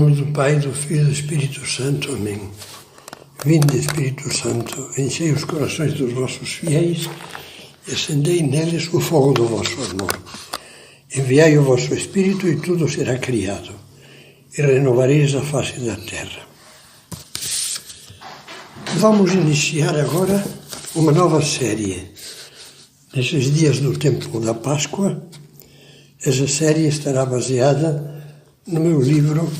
nome do Pai, do Filho e do Espírito Santo. Amém. Vinde, Espírito Santo, enchei os corações dos vossos fiéis e acendei neles o fogo do vosso amor. Enviai o vosso Espírito e tudo será criado, e renovareis a face da terra. Vamos iniciar agora uma nova série. Nesses dias do tempo da Páscoa, essa série estará baseada no meu livro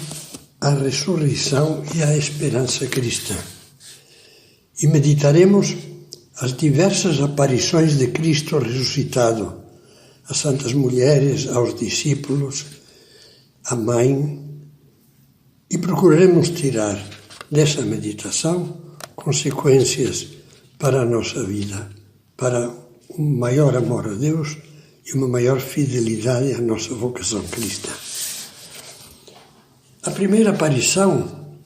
A Ressurreição e a Esperança Cristã. E meditaremos as diversas aparições de Cristo ressuscitado, às santas mulheres, aos discípulos, à mãe, e procuraremos tirar dessa meditação consequências para a nossa vida, para um maior amor a Deus e uma maior fidelidade à nossa vocação cristã. A primeira aparição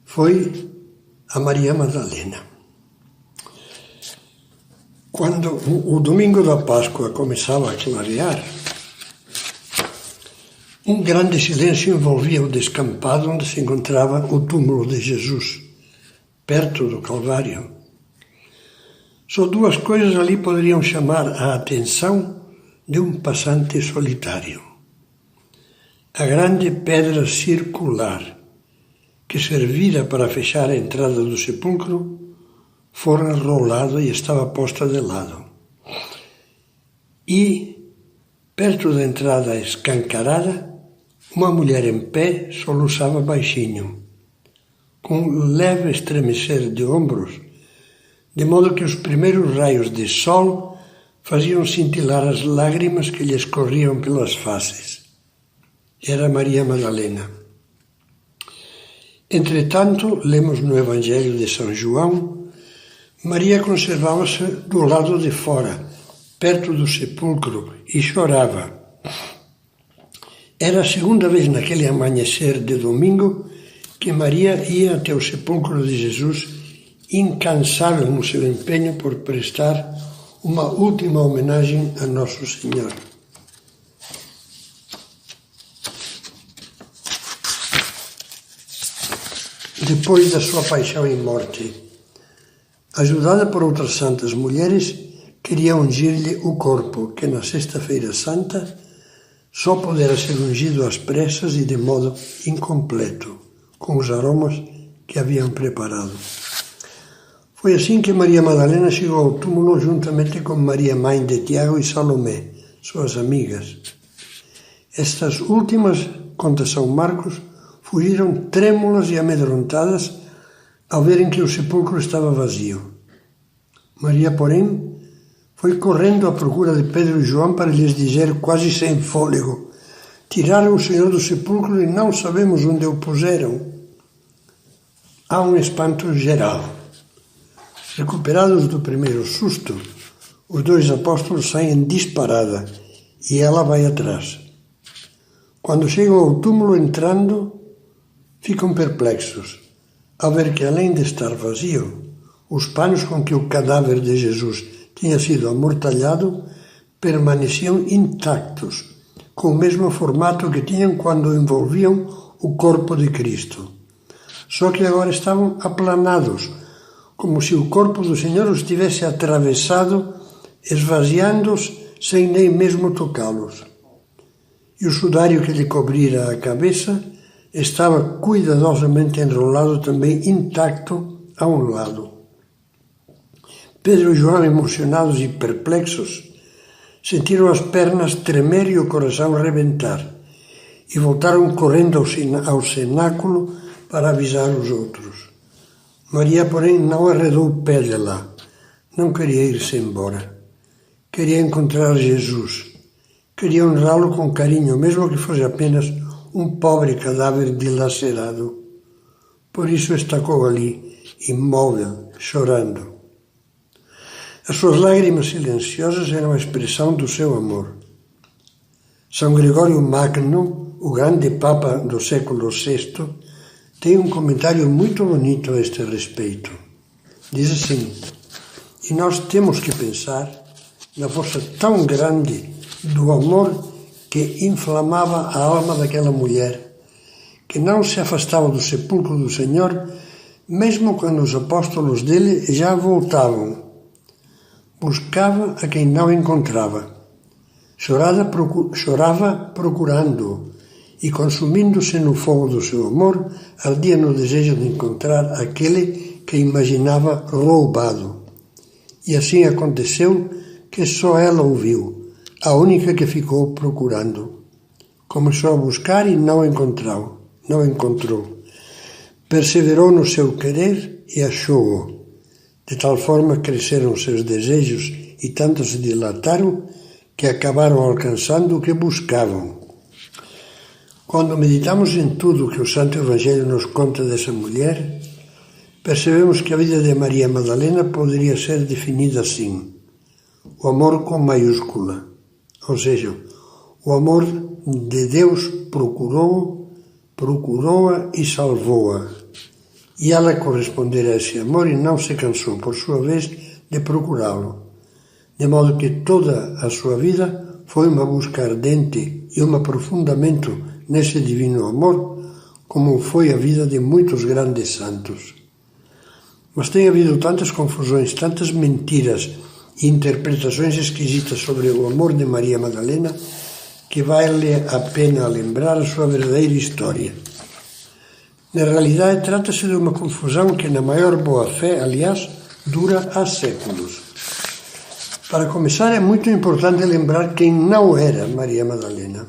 foi a Maria Madalena. Quando o domingo da Páscoa começava a clarear, um grande silêncio envolvia o descampado onde se encontrava o túmulo de Jesus, perto do Calvário. Só duas coisas ali poderiam chamar a atenção de um passante solitário. A grande pedra circular que servira para fechar a entrada do sepulcro fora rolada e estava posta de lado. E, perto da entrada escancarada, uma mulher em pé soluçava baixinho, com um leve estremecer de ombros, de modo que os primeiros raios de sol faziam cintilar as lágrimas que lhe escorriam pelas faces. Era Maria Madalena. Entretanto, lemos no Evangelho de São João, Maria conservava-se do lado de fora, perto do sepulcro, e chorava. Era a segunda vez naquele amanhecer de domingo que Maria ia até o sepulcro de Jesus, incansável no seu empenho por prestar uma última homenagem a Nosso Senhor. Depois da sua paixão e morte, ajudada por outras santas mulheres, queria ungir-lhe o corpo, que na Sexta-feira Santa só pudera ser ungido às pressas e de modo incompleto, com os aromas que haviam preparado. Foi assim que Maria Madalena chegou ao túmulo juntamente com Maria, mãe de Tiago, e Salomé, suas amigas. Estas últimas, conta São Marcos, fugiram trêmulas e amedrontadas ao verem que o sepulcro estava vazio. Maria, porém, foi correndo à procura de Pedro e João para lhes dizer, quase sem fôlego: tiraram o Senhor do sepulcro e não sabemos onde o puseram. Há um espanto geral. Recuperados do primeiro susto, os dois apóstolos saem disparada e ela vai atrás. Quando chegam ao túmulo entrando, ficam perplexos ao ver que, além de estar vazio, os panos com que o cadáver de Jesus tinha sido amortalhado permaneciam intactos, com o mesmo formato que tinham quando envolviam o corpo de Cristo. Só que agora estavam aplanados, como se o corpo do Senhor os tivesse atravessado, esvaziando-os sem nem mesmo tocá-los. E o sudário que lhe cobrira a cabeça estava cuidadosamente enrolado também intacto a um lado. Pedro e João, emocionados e perplexos, sentiram as pernas tremer e o coração rebentar, e voltaram correndo ao cenáculo para avisar os outros. Maria, porém, não arredou o pé de lá. Não queria ir-se embora. Queria encontrar Jesus. Queria honrá-lo com carinho, mesmo que fosse apenas um pobre cadáver dilacerado. Por isso estacou ali, imóvel, chorando. As suas lágrimas silenciosas eram a expressão do seu amor. São Gregório Magno, o grande Papa do século VI, tem um comentário muito bonito a este respeito. Diz assim: e nós temos que pensar na força tão grande do amor que inflamava a alma daquela mulher, que não se afastava do sepulcro do Senhor, mesmo quando os apóstolos dele já voltavam. Buscava a quem não encontrava. Chorava procurando e, consumindo-se no fogo do seu amor, ardia no desejo de encontrar aquele que imaginava roubado. E assim aconteceu que só ela o viu, a única que ficou procurando. Começou a buscar e não encontrou. Perseverou no seu querer e achou-o. De tal forma cresceram seus desejos e tanto se dilataram que acabaram alcançando o que buscavam. Quando meditamos em tudo o que o Santo Evangelho nos conta dessa mulher, percebemos que a vida de Maria Madalena poderia ser definida assim: o amor com maiúscula, ou seja, o amor de Deus procurou-a e salvou-a. E ela correspondeu a esse amor e não se cansou, por sua vez, de procurá-lo. De modo que toda a sua vida foi uma busca ardente e um aprofundamento nesse divino amor, como foi a vida de muitos grandes santos. Mas tem havido tantas confusões, tantas mentiras e interpretações esquisitas sobre o amor de Maria Madalena, que vale a pena lembrar a sua verdadeira história. Na realidade, trata-se de uma confusão que, na maior boa-fé, aliás, dura há séculos. Para começar, é muito importante lembrar quem não era Maria Madalena.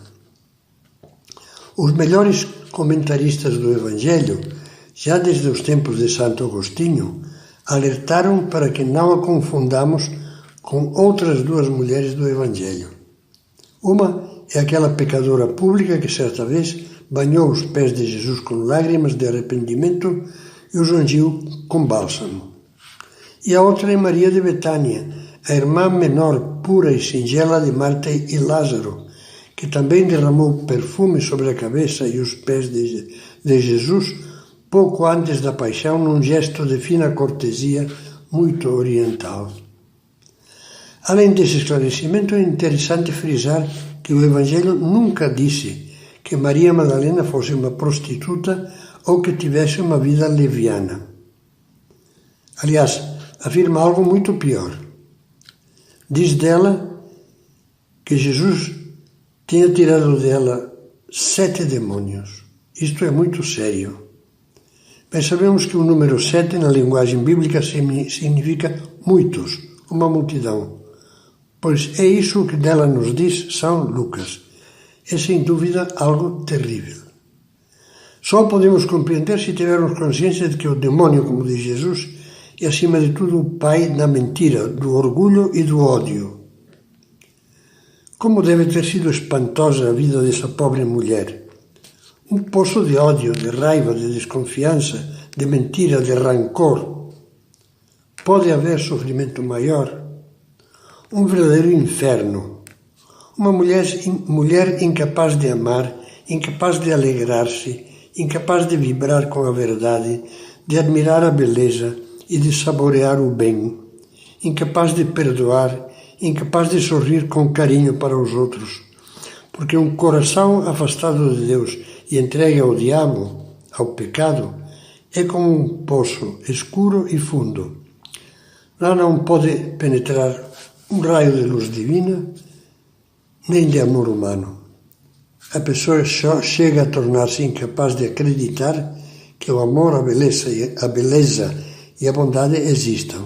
Os melhores comentaristas do Evangelho, já desde os tempos de Santo Agostinho, alertaram para que não a confundamos com outras duas mulheres do Evangelho. Uma é aquela pecadora pública que, certa vez, banhou os pés de Jesus com lágrimas de arrependimento e os ungiu com bálsamo. E a outra é Maria de Betânia, a irmã menor, pura e singela de Marta e Lázaro, que também derramou perfume sobre a cabeça e os pés de Jesus pouco antes da paixão, num gesto de fina cortesia muito oriental. Além desse esclarecimento, é interessante frisar que o Evangelho nunca disse que Maria Madalena fosse uma prostituta ou que tivesse uma vida leviana. Aliás, afirma algo muito pior. Diz dela que Jesus tinha tirado dela 7 demônios. Isto é muito sério. Bem, sabemos que o número 7 na linguagem bíblica significa muitos, uma multidão. Pois é isso que dela nos diz São Lucas. É sem dúvida algo terrível. Só podemos compreender se tivermos consciência de que o demônio, como diz Jesus, é acima de tudo o pai da mentira, do orgulho e do ódio. Como deve ter sido espantosa a vida dessa pobre mulher. Um poço de ódio, de raiva, de desconfiança, de mentira, de rancor. Pode haver sofrimento maior? Um verdadeiro inferno. Uma mulher incapaz de amar, incapaz de alegrar-se, incapaz de vibrar com a verdade, de admirar a beleza e de saborear o bem, incapaz de perdoar, incapaz de sorrir com carinho para os outros, porque um coração afastado de Deus e entregue ao diabo, ao pecado, é como um poço escuro e fundo. Lá não pode penetrar um raio de luz divina, nem de amor humano. A pessoa só chega a tornar-se incapaz de acreditar que o amor, a beleza e a bondade existam.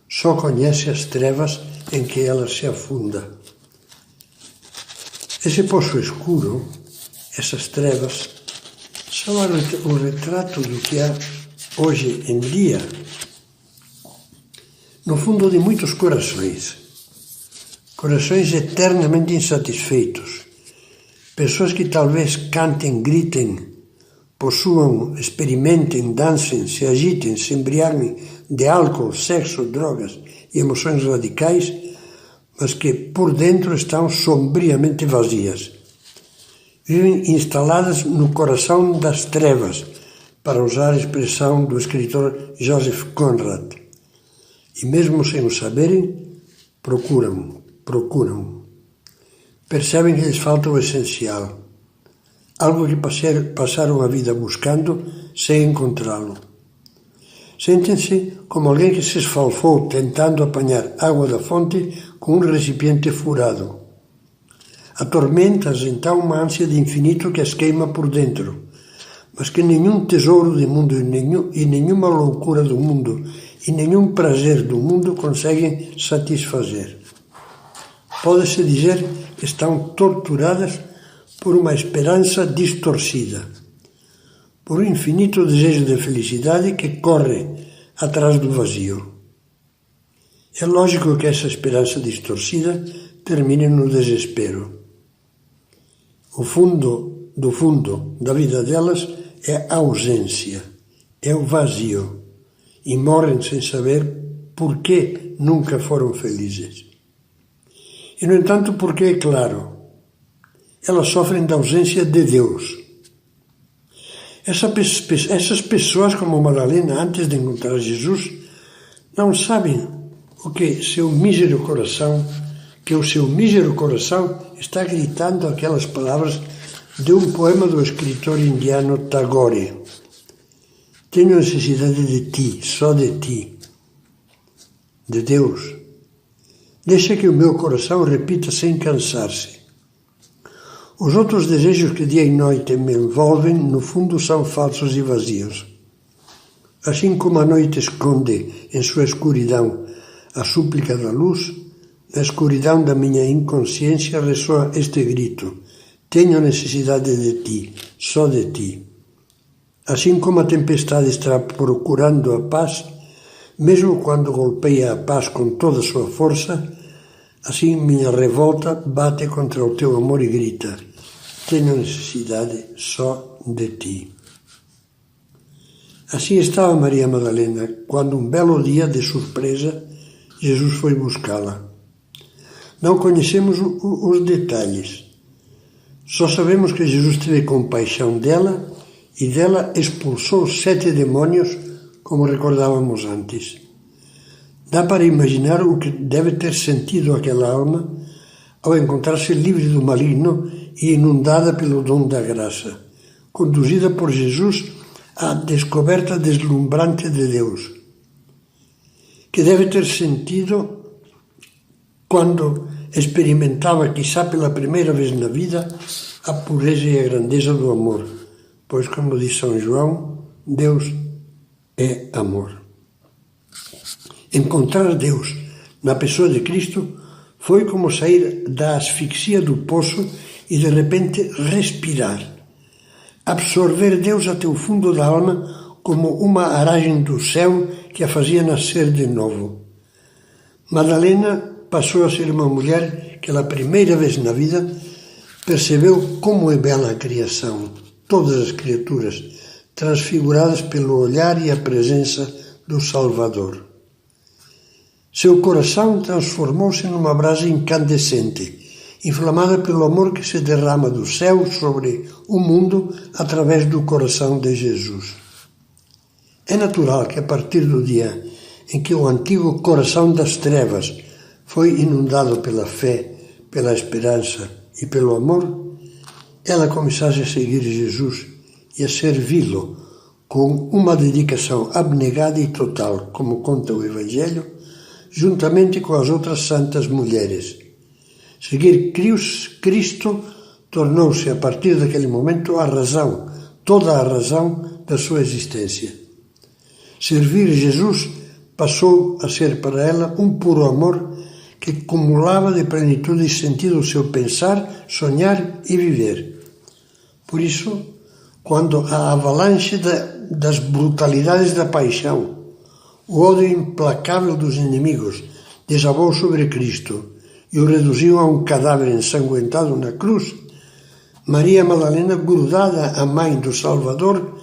Só conhece as trevas em que ela se afunda. Esse poço escuro, essas trevas, são o retrato do que há hoje em dia no fundo de muitos corações eternamente insatisfeitos, pessoas que talvez cantem, gritem, possuam, experimentem, dancem, se agitem, se embriaguem de álcool, sexo, drogas e emoções radicais, mas que por dentro estão sombriamente vazias. Vivem instaladas no coração das trevas, para usar a expressão do escritor Joseph Conrad. E mesmo sem o saberem, procuram. Percebem que lhes falta o essencial, algo que passaram a vida buscando sem encontrá-lo. Sentem-se como alguém que se esfalfou tentando apanhar água da fonte com um recipiente furado. Atormenta-as então uma ânsia de infinito que as queima por dentro, mas que nenhum tesouro do mundo e nenhuma loucura do mundo e nenhum prazer do mundo conseguem satisfazer. Pode-se dizer que estão torturadas por uma esperança distorcida, por um infinito desejo de felicidade que corre atrás do vazio. É lógico que essa esperança distorcida termine no desespero. O fundo do fundo da vida delas é a ausência, é o vazio, e morrem sem saber por que nunca foram felizes. E, no entanto, porque é claro, elas sofrem da ausência de Deus. Essas pessoas, como Madalena, antes de encontrar Jesus, não sabem que o seu mísero coração está gritando aquelas palavras de um poema do escritor indiano Tagore. Tenho necessidade de ti, só de ti, de Deus. Deixa que o meu coração repita sem cansar-se. Os outros desejos que dia e noite me envolvem, no fundo, são falsos e vazios. Assim como a noite esconde em sua escuridão a súplica da luz, na escuridão da minha inconsciência ressoa este grito: tenho necessidade de ti, só de ti. Assim como a tempestade está procurando a paz, mesmo quando golpeia a paz com toda a sua força, assim minha revolta bate contra o teu amor e grita: tenho necessidade só de ti. Assim estava Maria Madalena, quando um belo dia, de surpresa, Jesus foi buscá-la. Não conhecemos os detalhes. Só sabemos que Jesus teve compaixão dela e dela expulsou 7 demônios, como recordávamos antes. Dá para imaginar o que deve ter sentido aquela alma ao encontrar-se livre do maligno e inundada pelo dom da graça, conduzida por Jesus à descoberta deslumbrante de Deus, que deve ter sentido quando experimentava, quizá pela primeira vez na vida, a pureza e a grandeza do amor, pois, como diz São João, Deus é amor. Encontrar Deus na pessoa de Cristo foi como sair da asfixia do poço e de repente respirar. Absorver Deus até o fundo da alma como uma aragem do céu que a fazia nascer de novo. Madalena passou a ser uma mulher que, pela primeira vez na vida, percebeu como é bela a criação, todas as criaturas, transfiguradas pelo olhar e a presença do Salvador. Seu coração transformou-se numa brasa incandescente, inflamada pelo amor que se derrama do céu sobre o mundo através do coração de Jesus. É natural que, a partir do dia em que o antigo coração das trevas foi inundado pela fé, pela esperança e pelo amor, ela começasse a seguir Jesus e a servi-lo com uma dedicação abnegada e total, como conta o Evangelho, juntamente com as outras santas mulheres. Seguir Cristo tornou-se, a partir daquele momento, a razão, toda a razão da sua existência. Servir Jesus passou a ser para ela um puro amor que acumulava de plenitude e sentido o seu pensar, sonhar e viver. Por isso, quando a avalanche das brutalidades da paixão, o ódio implacável dos inimigos, desabou sobre Cristo e o reduziu a um cadáver ensanguentado na cruz, Maria Madalena, grudada à mãe do Salvador,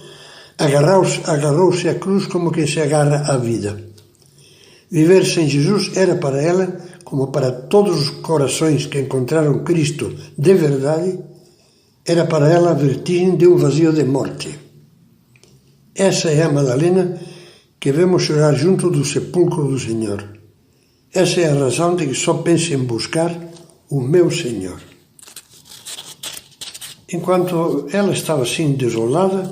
agarrou-se à cruz como quem se agarra à vida. Viver sem Jesus era para ela, como para todos os corações que encontraram Cristo de verdade, era para ela a vertigem de um vazio de morte. Essa é a Madalena que vemos chorar junto do sepulcro do Senhor. Essa é a razão de que só pense em buscar o meu Senhor. Enquanto ela estava assim desolada,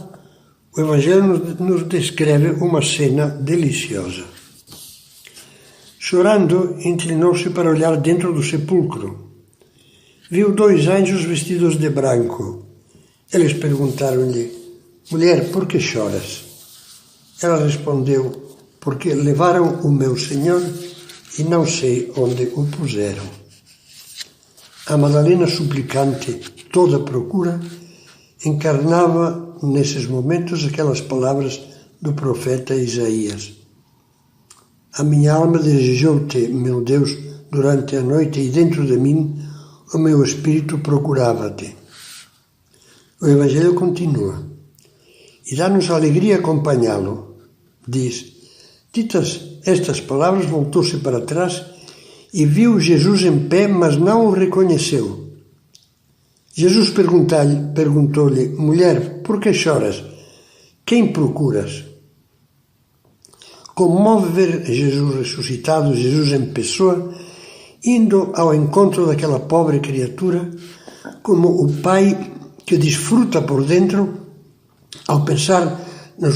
o Evangelho nos descreve uma cena deliciosa. Chorando, inclinou-se para olhar dentro do sepulcro. Viu 2 anjos vestidos de branco. Eles perguntaram-lhe: mulher, por que choras? Ela respondeu: porque levaram o meu Senhor e não sei onde o puseram. A Madalena suplicante, toda procura, encarnava nesses momentos aquelas palavras do profeta Isaías. A minha alma desejou-te, meu Deus, durante a noite, e dentro de mim o meu espírito procurava-te. O Evangelho continua e dá-nos alegria acompanhá-lo. Diz: ditas estas palavras, voltou-se para trás e viu Jesus em pé, mas não o reconheceu. Jesus perguntou-lhe: mulher, por que choras? Quem procuras? Comove ver Jesus ressuscitado, Jesus em pessoa, indo ao encontro daquela pobre criatura, como o pai que desfruta por dentro ao pensar na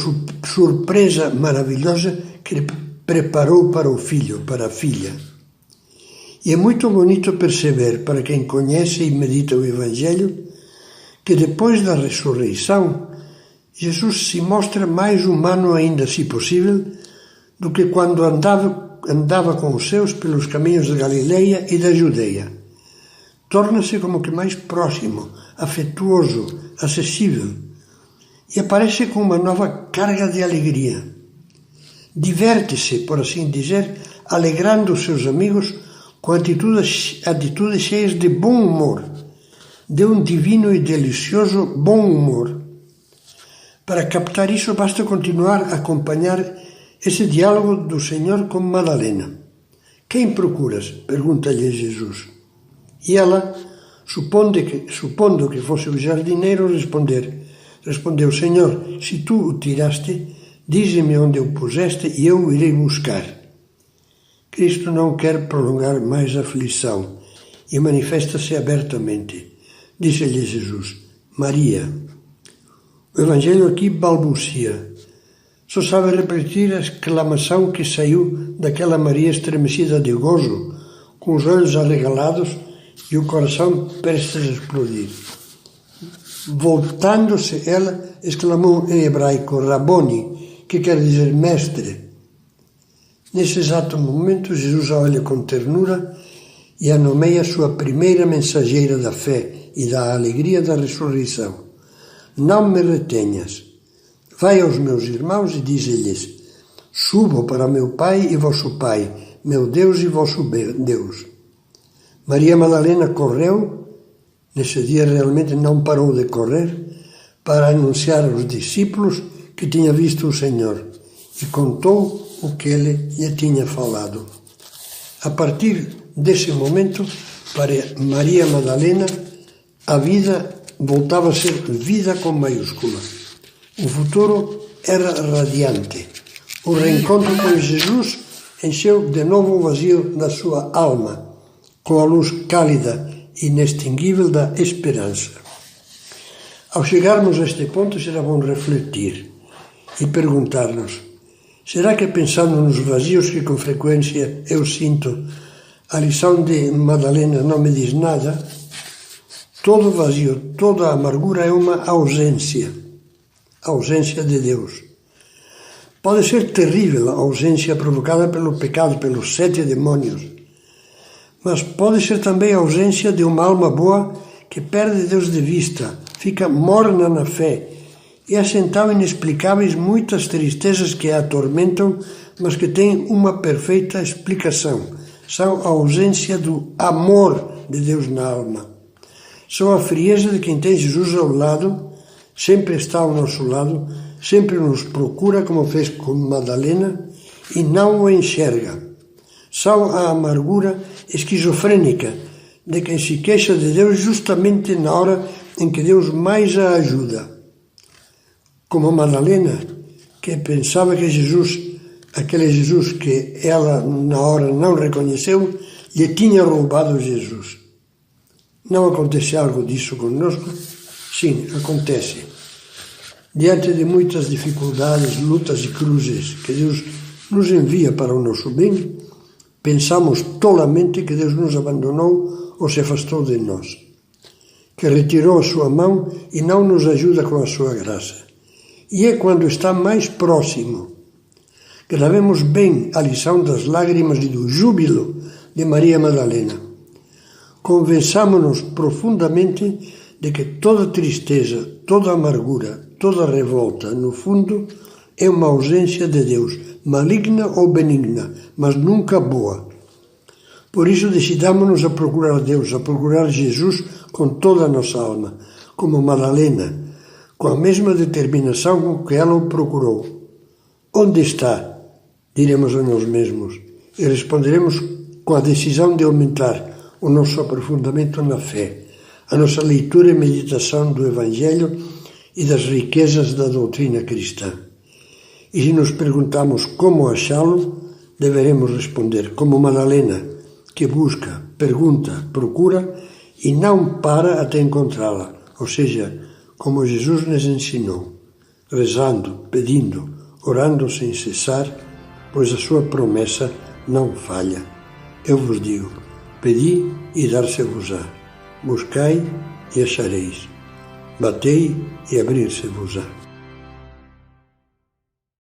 surpresa maravilhosa que ele preparou para o filho, para a filha. E é muito bonito perceber, para quem conhece e medita o Evangelho, que depois da ressurreição, Jesus se mostra mais humano ainda, se possível, do que quando andava com os seus pelos caminhos da Galileia e da Judeia. Torna-se como que mais próximo, afetuoso, acessível, e aparece com uma nova carga de alegria. Diverte-se, por assim dizer, alegrando os seus amigos com atitudes cheias de bom humor, de um divino e delicioso bom humor. Para captar isso, basta continuar a acompanhar esse diálogo do Senhor com Madalena. Quem procuras? Pergunta-lhe Jesus. E ela, supondo que fosse o jardineiro, respondeu: Senhor, se tu o tiraste, dize-me onde o puseste e eu o irei buscar. Cristo não quer prolongar mais a aflição e manifesta-se abertamente. Disse-lhe Jesus: Maria. O Evangelho aqui balbucia. Só sabe repetir a exclamação que saiu daquela Maria estremecida de gozo, com os olhos arregalados e o coração prestes a explodir. Voltando-se, ela exclamou em hebraico, Raboni, que quer dizer mestre. Nesse exato momento, Jesus a olha com ternura e a nomeia sua primeira mensageira da fé e da alegria da ressurreição. Não me retenhas. Vai aos meus irmãos e dize-lhes: subo para meu Pai e vosso Pai, meu Deus e vosso Deus. Maria Madalena correu, nesse dia realmente não parou de correr, para anunciar aos discípulos que tinha visto o Senhor e contou o que ele lhe tinha falado. A partir desse momento, para Maria Madalena, a vida voltava a ser vida com maiúscula. O futuro era radiante. O reencontro com Jesus encheu de novo o vazio da sua alma, com a luz cálida e inextinguível da esperança. Ao chegarmos a este ponto, será bom refletir e perguntar-nos: será que, pensando nos vazios que com frequência eu sinto, a lição de Madalena não me diz nada? Todo vazio, toda amargura é uma ausência de Deus. Pode ser terrível a ausência provocada pelo pecado, pelos 7 demônios, mas pode ser também a ausência de uma alma boa que perde Deus de vista, fica morna na fé, e assentam inexplicáveis muitas tristezas que a atormentam, mas que têm uma perfeita explicação. São a ausência do amor de Deus na alma. São a frieza de quem tem Jesus ao lado, sempre está ao nosso lado, sempre nos procura, como fez com Madalena, e não o enxerga. São a amargura esquizofrênica de quem se queixa de Deus justamente na hora em que Deus mais a ajuda. Como Madalena, que pensava que Jesus, aquele Jesus que ela na hora não reconheceu, lhe tinha roubado Jesus. Não acontece algo disso conosco? Sim, acontece. Diante de muitas dificuldades, lutas e cruzes que Deus nos envia para o nosso bem, pensamos tolamente que Deus nos abandonou ou se afastou de nós, que retirou a sua mão e não nos ajuda com a sua graça. E é quando está mais próximo. Gravemos bem a lição das lágrimas e do júbilo de Maria Madalena. Convençamo-nos profundamente de que toda tristeza, toda amargura, toda revolta, no fundo, é uma ausência de Deus, maligna ou benigna, mas nunca boa. Por isso decidamos-nos a procurar Deus, a procurar Jesus com toda a nossa alma, como Madalena, com a mesma determinação com que ela o procurou. Onde está? Diremos a nós mesmos, e responderemos com a decisão de aumentar o nosso aprofundamento na fé, a nossa leitura e meditação do Evangelho e das riquezas da doutrina cristã. E se nos perguntamos como achá-lo, deveremos responder como Madalena, que busca, pergunta, procura e não para até encontrá-la, ou seja, como Jesus nos ensinou, rezando, pedindo, orando sem cessar, pois a sua promessa não falha. Eu vos digo, pedi e dar-se-vos-á, buscai e achareis, batei e abrir-se-vos-á.